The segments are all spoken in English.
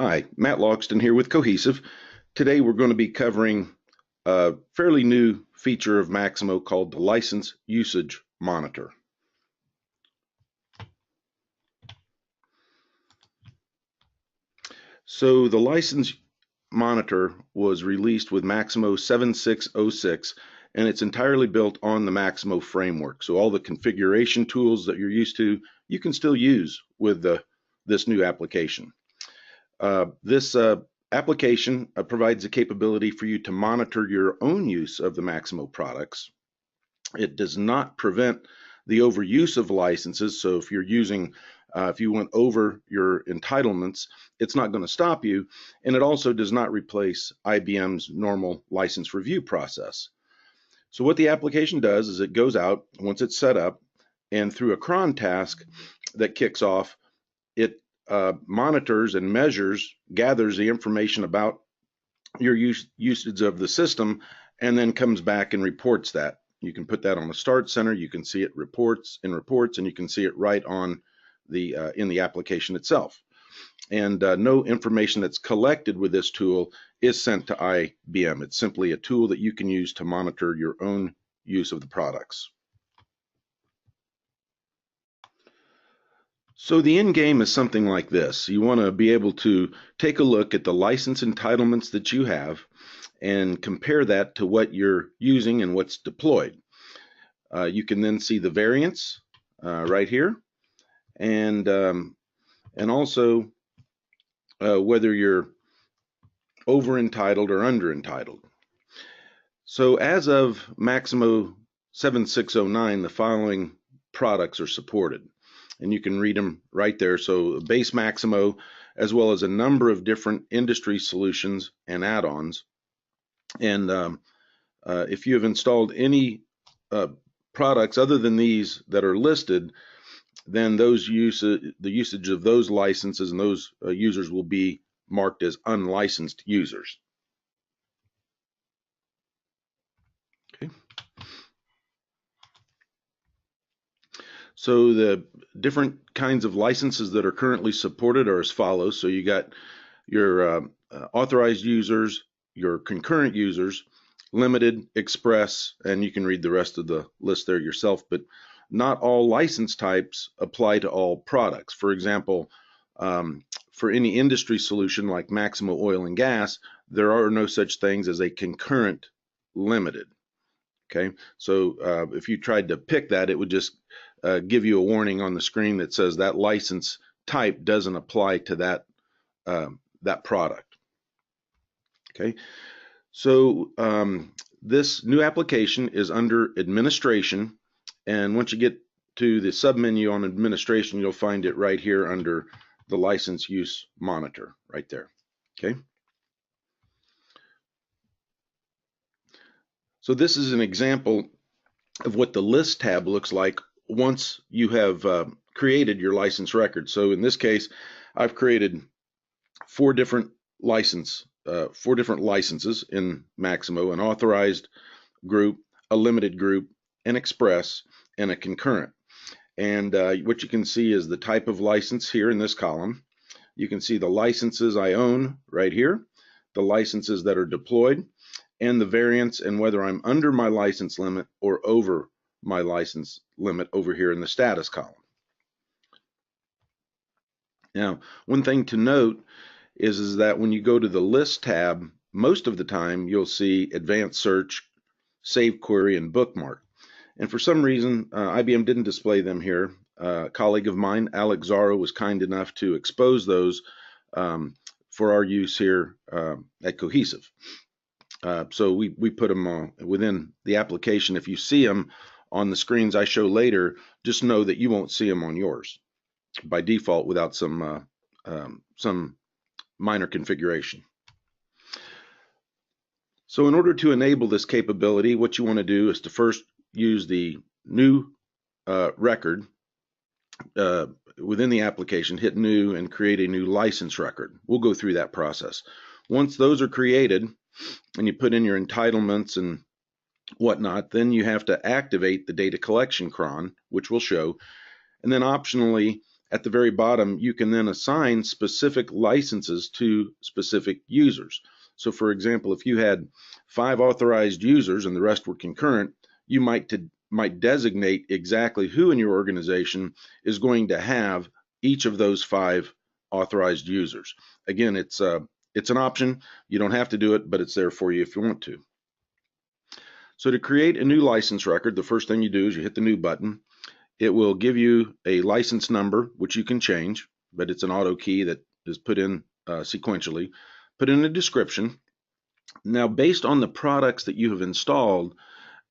Hi, Matt Logston here with Cohesive. Today we're going to be covering a fairly new feature of Maximo called the License Usage Monitor. So the License Monitor was released with Maximo 7.6 and it's entirely built on the Maximo framework. So all the configuration tools that you're used to, you can still use with this new application. This application provides the capability for you to monitor your own use of the Maximo products. It does not prevent the overuse of licenses. So if you're using, if you went over your entitlements, it's not going to stop you. And it also does not replace IBM's normal license review process. So what the application does is it goes out once it's set up, and through a cron task that kicks off, it monitors and measures, gathers the information about your usage of the system, and then comes back and reports that. You can put that on the Start Center. You can see it in reports, and you can see it right on the in the application itself. And no information that's collected with this tool is sent to IBM. It's simply a tool that you can use to monitor your own use of the products. So the end game is something like this. You want to be able to take a look at the license entitlements that you have and compare that to what you're using and what's deployed. You can then see the variance right here, and also whether you're over entitled or under entitled. So as of Maximo 7609, the following products are supported, and you can read them right there. So base Maximo, as well as a number of different industry solutions and add-ons. And if you have installed any products other than these that are listed, then the usage of those licenses and those users will be marked as unlicensed users. Okay. So the different kinds of licenses that are currently supported are as follows. So you got your authorized users, your concurrent users, limited, express, and you can read the rest of the list there yourself, but not all license types apply to all products. For example, for any industry solution like Maximo Oil and Gas, there are no such things as a concurrent limited. Okay, so if you tried to pick that, it would just give you a warning on the screen that says that license type doesn't apply to that that product. Okay, so this new application is under administration, and once you get to the submenu on administration, you'll find it right here under the license use monitor right there. Okay. So this is an example of what the list tab looks like once you have created your license record. So in this case, I've created four different licenses in Maximo: an authorized group, a limited group, an express, and a concurrent. And what you can see is the type of license here in this column. You can see the licenses I own right here, the licenses that are deployed, and the variance and whether I'm under my license limit or over my license limit over here in the status column. Now, one thing to note is that when you go to the list tab, most of the time you'll see advanced search, save query, and bookmark. And for some reason, IBM didn't display them here. A colleague of mine, Alex Zaro, was kind enough to expose those for our use here at Cohesive. So we put them within the application. If you see them on the screens I show later, just know that you won't see them on yours by default without some minor configuration. So in order to enable this capability, what you want to do is to first use the new record within the application, hit new, and create a new license record. We'll go through that process. Once those are created and you put in your entitlements and whatnot, then you have to activate the data collection cron, which we'll show, and then optionally at the very bottom, you can then assign specific licenses to specific users. So for example, if you had 5 authorized users and the rest were concurrent, you might designate exactly who in your organization is going to have each of those 5 authorized users. Again, it's an option. You don't have to do it, but it's there for you if you want to. So to create a new license record, the first thing you do is you hit the new button. It will give you a license number, which you can change, but it's an auto key that is put in sequentially. Put in a description. Now, based on the products that you have installed,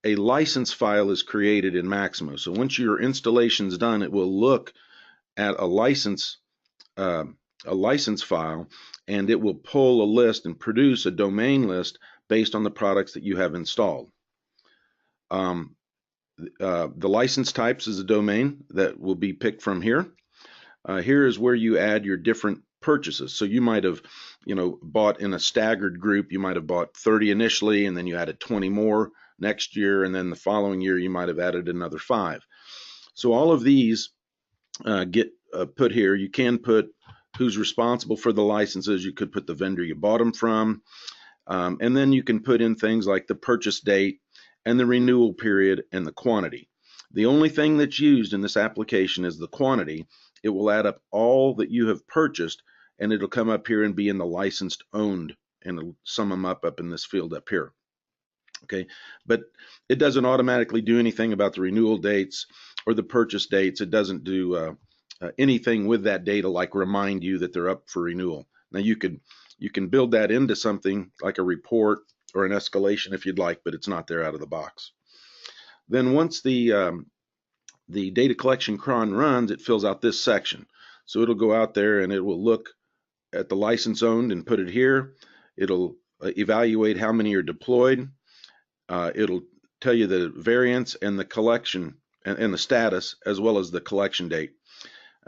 a license file is created in Maximo. So once your installation is done, it will look at a license file, and it will pull a list and produce a domain list based on the products that you have installed. The license types is a domain that will be picked from here. Here is where you add your different purchases. So you might have, bought in a staggered group. You might have bought 30 initially, and then you added 20 more next year, and then the following year you might have added another 5. So all of these get put here. You can put who's responsible for the licenses. You could put the vendor you bought them from, and then you can put in things like the purchase date and the renewal period and the quantity. The only thing that's used in this application is the quantity. It will add up all that you have purchased, and it'll come up here and be in the licensed owned, and it'll sum them up in this field up here. Okay, but it doesn't automatically do anything about the renewal dates or the purchase dates. It doesn't do anything with that data like remind you that they're up for renewal. Now you can build that into something like a report or an escalation if you'd like, but it's not there out of the box. Then once the data collection cron runs, it fills out this section. So it'll go out there and it will look at the license owned and put it here. It'll evaluate how many are deployed. It'll tell you the variance and the collection and the status, as well as the collection date.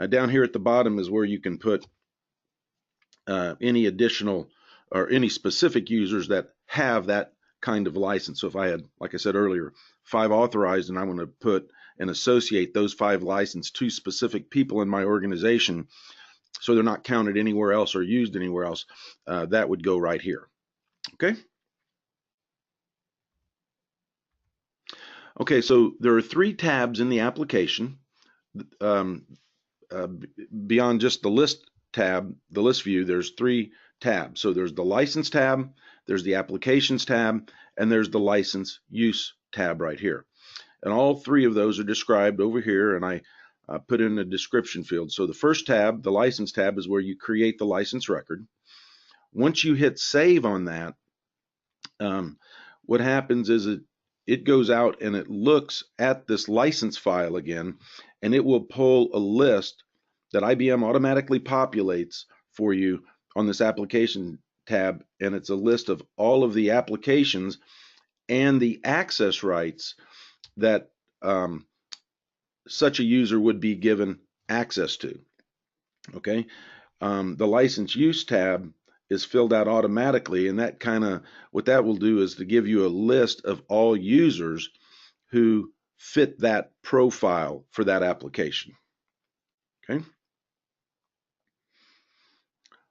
Down here at the bottom is where you can put any additional or any specific users that have that kind of license. So if I had, like I said earlier, 5 authorized, and I want to put and associate those 5 licenses to specific people in my organization, so they're not counted anywhere else or used anywhere else, that would go right here. Okay. Okay, so there are 3 tabs in the application. Beyond just the list tab, the list view, there's 3 tabs. So there's the license tab, there's the applications tab, and there's the license use tab right here. And all 3 of those are described over here, and I put in a description field. So the first tab, the license tab, is where you create the license record. Once you hit save on that, what happens is it goes out and it looks at this license file again, and it will pull a list that IBM automatically populates for you on this application tab, and it's a list of all of the applications and the access rights that such a user would be given access to. Okay, the license use tab is filled out automatically, and that what that will do is to give you a list of all users who fit that profile for that application. Okay.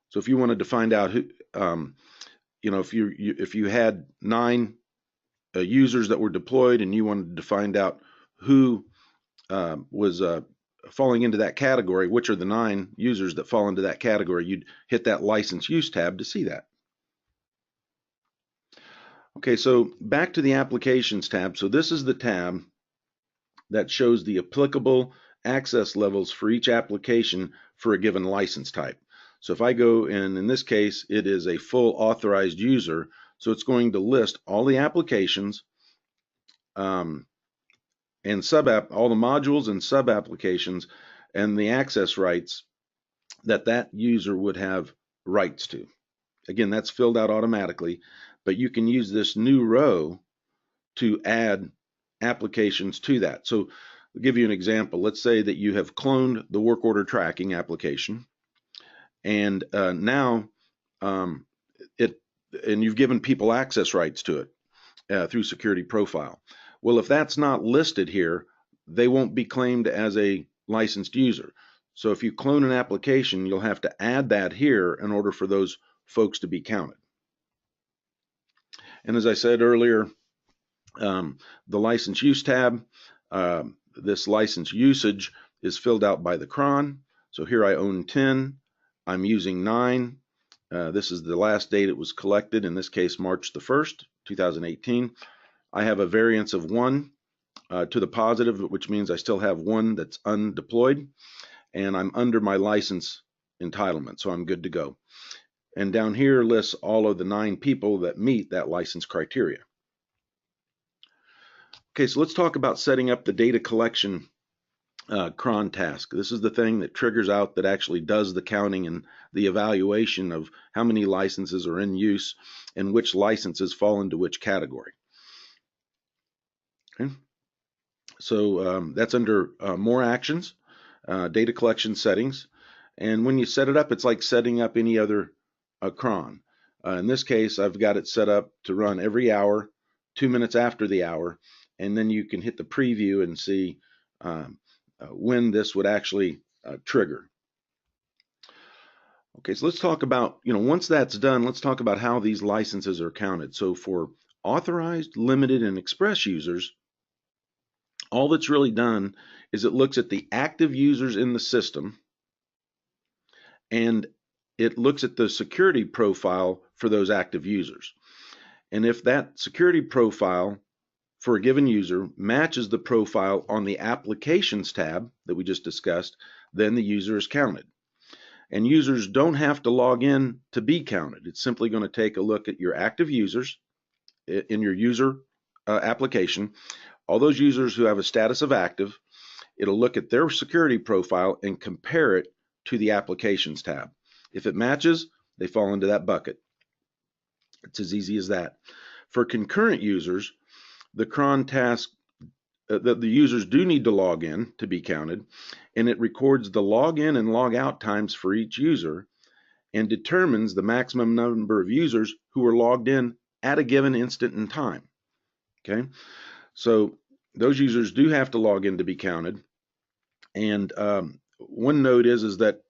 So if you wanted to find out who, if you had 9 users that were deployed and you wanted to find out who was falling into that category, which are the 9 users that fall into that category, you'd hit that license use tab to see that. Okay, so back to the applications tab. So this is the tab that shows the applicable access levels for each application for a given license type. So if I go in this case, it is a full authorized user. So it's going to list all the applications and all the modules and sub applications and the access rights that user would have rights to. Again, that's filled out automatically, but you can use this new row to add applications to that. So I'll give you an example. Let's say that you have cloned the work order tracking application, and now you've given people access rights to it through security profile. Well, if that's not listed here, they won't be claimed as a licensed user. So if you clone an application, you'll have to add that here in order for those folks to be counted. And as I said earlier, the license use tab, this license usage is filled out by the cron. So here I own 10, I'm using 9. This is the last date it was collected, in this case March the 1st, 2018. I have a variance of 1 to the positive, which means I still have 1 that's undeployed, and I'm under my license entitlement, so I'm good to go. And down here lists all of the 9 people that meet that license criteria. Okay, so let's talk about setting up the data collection cron task. This is the thing that triggers out, that actually does the counting and the evaluation of how many licenses are in use and which licenses fall into which category. Okay, so that's under more actions, data collection settings. And when you set it up, it's like setting up any other cron. In this case, I've got it set up to run every hour, 2 minutes after the hour, and then you can hit the preview and see when this would actually trigger. Okay, so let's talk about, once that's done, let's talk about how these licenses are counted. So for authorized, limited, and express users, all that's really done is it looks at the active users in the system, and it looks at the security profile for those active users. And if that security profile for a given user matches the profile on the applications tab that we just discussed, then the user is counted. And users don't have to log in to be counted. It's simply going to take a look at your active users in your user application, all those users who have a status of active. It'll look at their security profile and compare it to the applications tab. If it matches, they fall into that bucket. It's as easy as that. For concurrent users, the cron task, the users do need to log in to be counted, and it records the login and log out times for each user and determines the maximum number of users who are logged in at a given instant in time. Okay, so those users do have to log in to be counted. And one note is that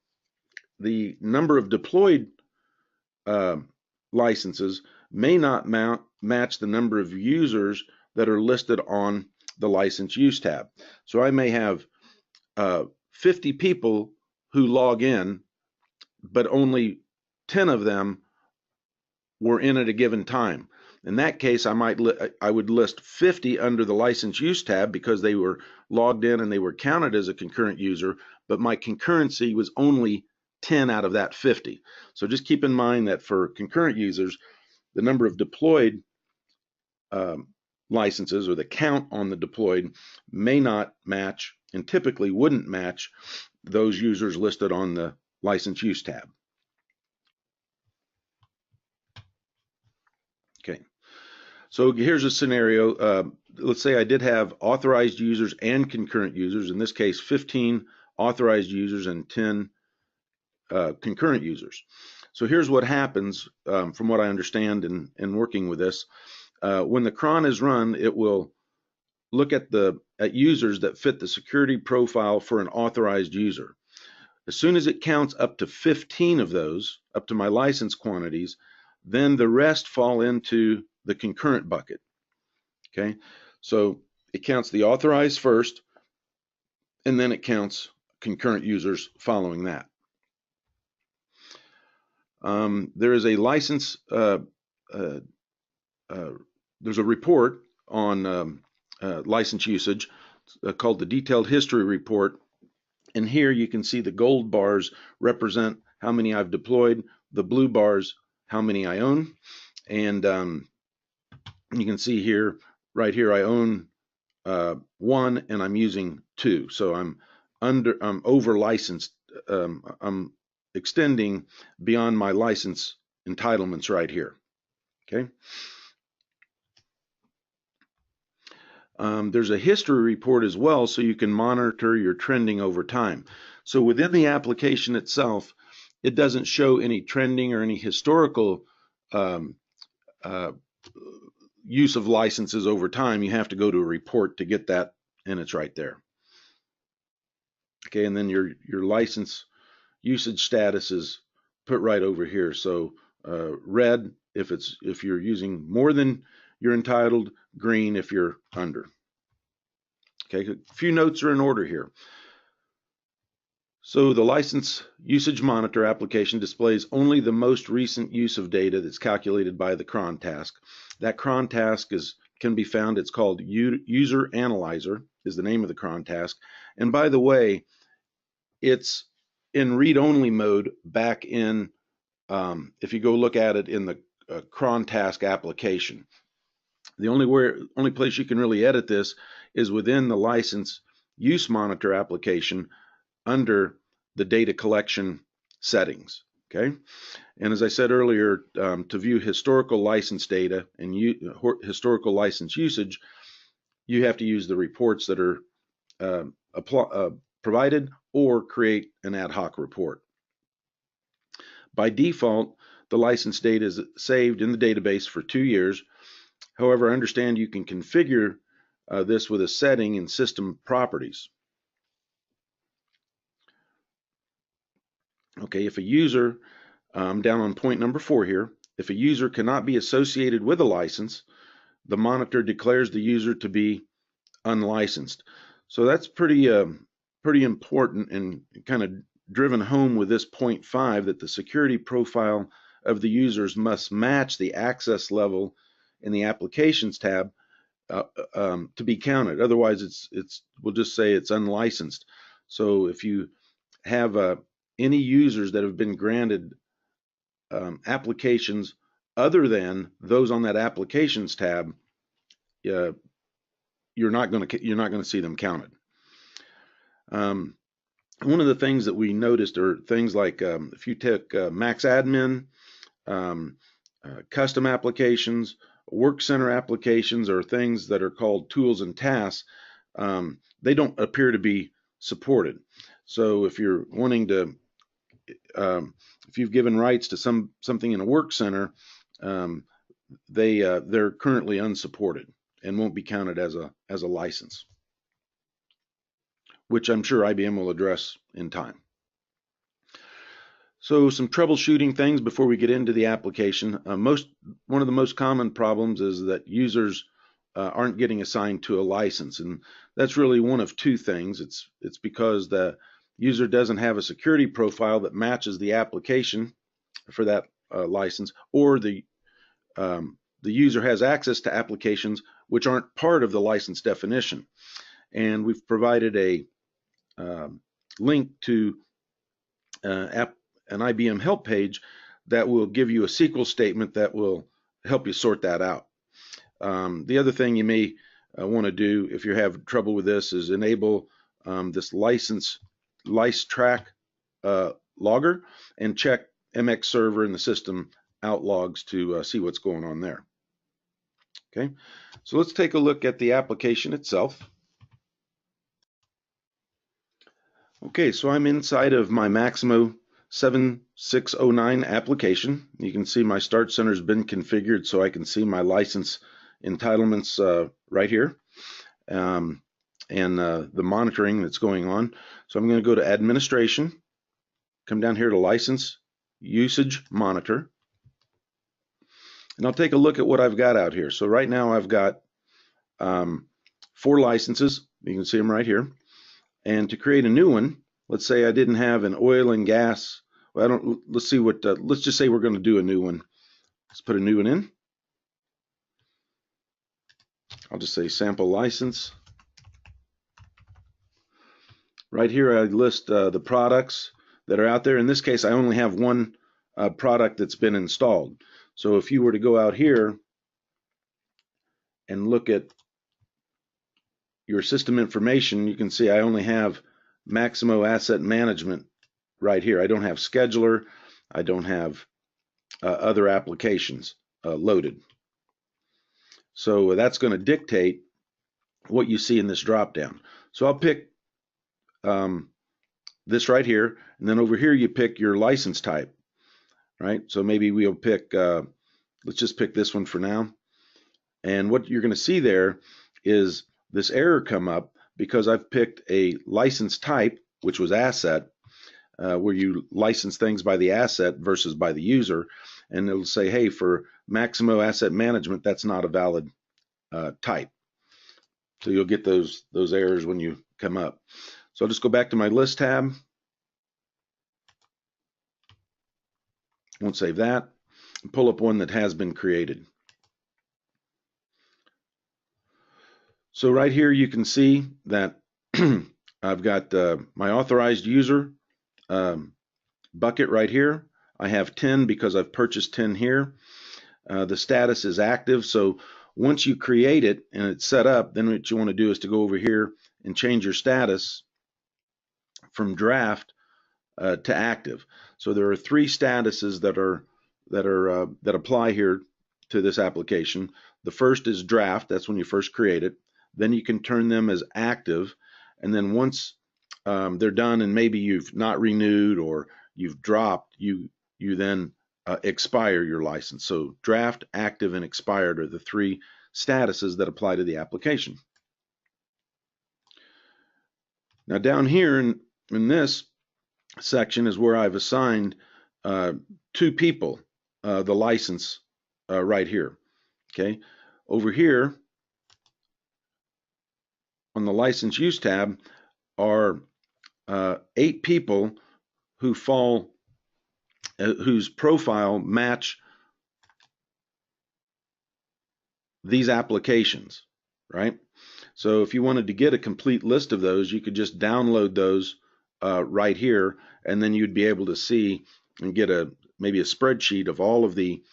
the number of deployed licenses may not match the number of users that are listed on the license use tab. So I may have 50 people who log in, but only 10 of them were in at a given time. In that case, I would list 50 under the license use tab because they were logged in and they were counted as a concurrent user, but my concurrency was only 10 out of that 50. So just keep in mind that for concurrent users, the number of deployed licenses, or the count on the deployed, may not match, and typically wouldn't match, those users listed on the license use tab. Okay, so here's a scenario. Let's say I did have authorized users and concurrent users, in this case 15 authorized users and 10 concurrent users. So here's what happens from what I understand in working with this. When the cron is run, it will look at users that fit the security profile for an authorized user. As soon as it counts up to 15 of those, up to my license quantities, then the rest fall into the concurrent bucket. Okay, so it counts the authorized first, and then it counts concurrent users following that. There is a license, there's a report on license usage called the Detailed History Report. And here you can see the gold bars represent how many I've deployed, the blue bars how many I own. And you can see here, right here, I own 1 and I'm using 2. So I'm over licensed. I'm extending beyond my license entitlements right here. Okay. There's a history report as well, so you can monitor your trending over time. So within the application itself, it doesn't show any trending or any historical use of licenses over time. You have to go to a report to get that, and it's right there. Okay, and then your license usage status is put right over here. So red if you're using more than you're entitled, green if you're under. Okay, a few notes are in order here. So the license usage monitor application displays only the most recent use of data that's calculated by the cron task. That cron task can be found, it's called user analyzer is the name of the cron task. And by the way, it's in read-only mode back in, if you go look at it in the cron task application. The only place you can really edit this is within the license use monitor application under the data collection settings. Okay, and as I said earlier, to view historical license data and historical license usage, you have to use the reports that are provided or create an ad hoc report. By default, the license data is saved in the database for 2 years. However, understand you can configure this with a setting in system properties. Okay, if a user, down on point number 4 here, if a user cannot be associated with a license, the monitor declares the user to be unlicensed. So that's pretty important and kind of driven home with this point 5 that the security profile of the users must match the access level in the applications tab to be counted. Otherwise, we'll just say it's unlicensed. So if you have any users that have been granted applications other than those on that applications tab, you're not going to see them counted. One of the things that we noticed are things like if you take Max Admin, custom applications, work center applications, or things that are called tools and tasks, they don't appear to be supported. So if you're wanting to, if you've given rights to something in a work center, they're currently unsupported and won't be counted as a license, which I'm sure IBM will address in time. So some troubleshooting things before we get into the application. One of the most common problems is that users aren't getting assigned to a license, and that's really one of two things. It's because the user doesn't have a security profile that matches the application for that license, or the user has access to applications which aren't part of the license definition. And we've provided a link to an IBM help page that will give you a SQL statement that will help you sort that out. The other thing you may want to do if you have trouble with this is enable this license track logger and check MX server in the system out logs to see what's going on there. Okay, so let's take a look at the application itself. Okay, so I'm inside of my Maximo 7.609 application. You can see my Start Center has been configured so I can see my license entitlements right here and the monitoring that's going on. So I'm going to go to Administration, come down here to License Usage Monitor, and I'll take a look at what I've got out here. So right now I've got 4 licenses. You can see them right here. And to create a new one, let's say I didn't have an oil and gas. Well, let's see what. Let's just say we're going to do a new one. Let's put a new one in. I'll just say sample license. Right here, I list the products that are out there. In this case, I only have one product that's been installed. So if you were to go out here and look at your system information, you can see I only have Maximo Asset Management right here. I don't have Scheduler. I don't have other applications loaded. So that's going to dictate what you see in this drop-down. So I'll pick this right here, and then over here you pick your license type, right? So maybe we'll pick, let's just pick this one for now. And what you're going to see there is this error come up because I've picked a license type which was asset, where you license things by the asset versus by the user, and it'll say, hey, for Maximo asset management, that's not a valid type. So you'll get those errors when you come up. So I'll just go back to my list tab. Won't save that. And pull up one that has been created. So right here you can see that I've got my authorized user bucket right here. I have 10 because I've purchased 10 here. The status is active, so once you create it and it's set up, then what you want to do is to go over here and change your status from draft to active. So there are 3 statuses that apply here to this application. The first is draft. That's when you first create it. Then you can turn them as active, and then once they're done and maybe you've not renewed or you've dropped, you then expire your license. So draft, active, and expired are the 3 statuses that apply to the application. Now down here in this section is where I've assigned 2 people the license right here. Okay, over here on the license use tab are 8 people who fall whose profile match these applications, right? So if you wanted to get a complete list of those, you could just download those right here, and then you'd be able to see and get maybe a spreadsheet of all of the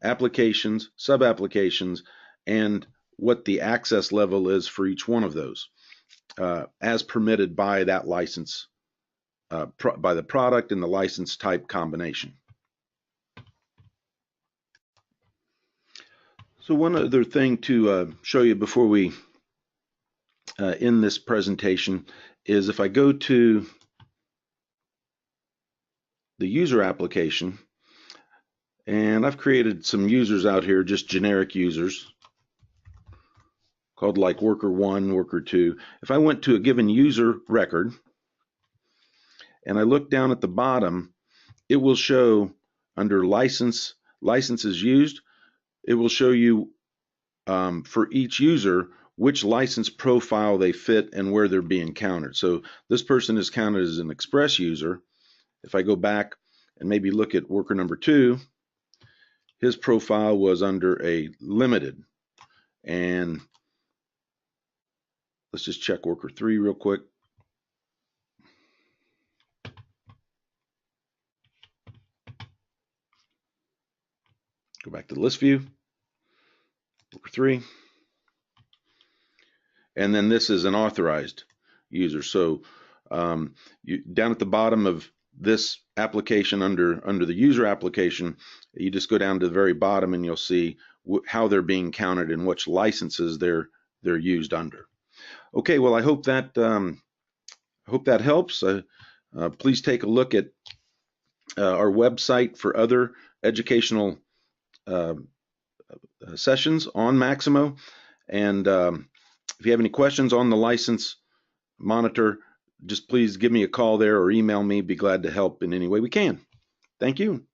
applications, sub-applications, and what the access level is for each one of those, as permitted by that license, by the product and the license type combination. So one other thing to show you before we end this presentation is if I go to the user application, and I've created some users out here, just generic users, called like worker 1, worker 2. If I went to a given user record and I look down at the bottom, it will show under licenses used, it will show you for each user which license profile they fit and where they're being counted. So this person is counted as an express user. If I go back and maybe look at worker number 2, his profile was under a limited. And let's just check worker 3 real quick. Go back to the list view, worker 3. And then this is an authorized user. So down at the bottom of this application under the user application, you just go down to the very bottom and you'll see how they're being counted and which licenses they're used under. Okay, well, I hope that helps. Please take a look at our website for other educational sessions on Maximo, and if you have any questions on the license monitor, just please give me a call there or email me. Be glad to help in any way we can. Thank you.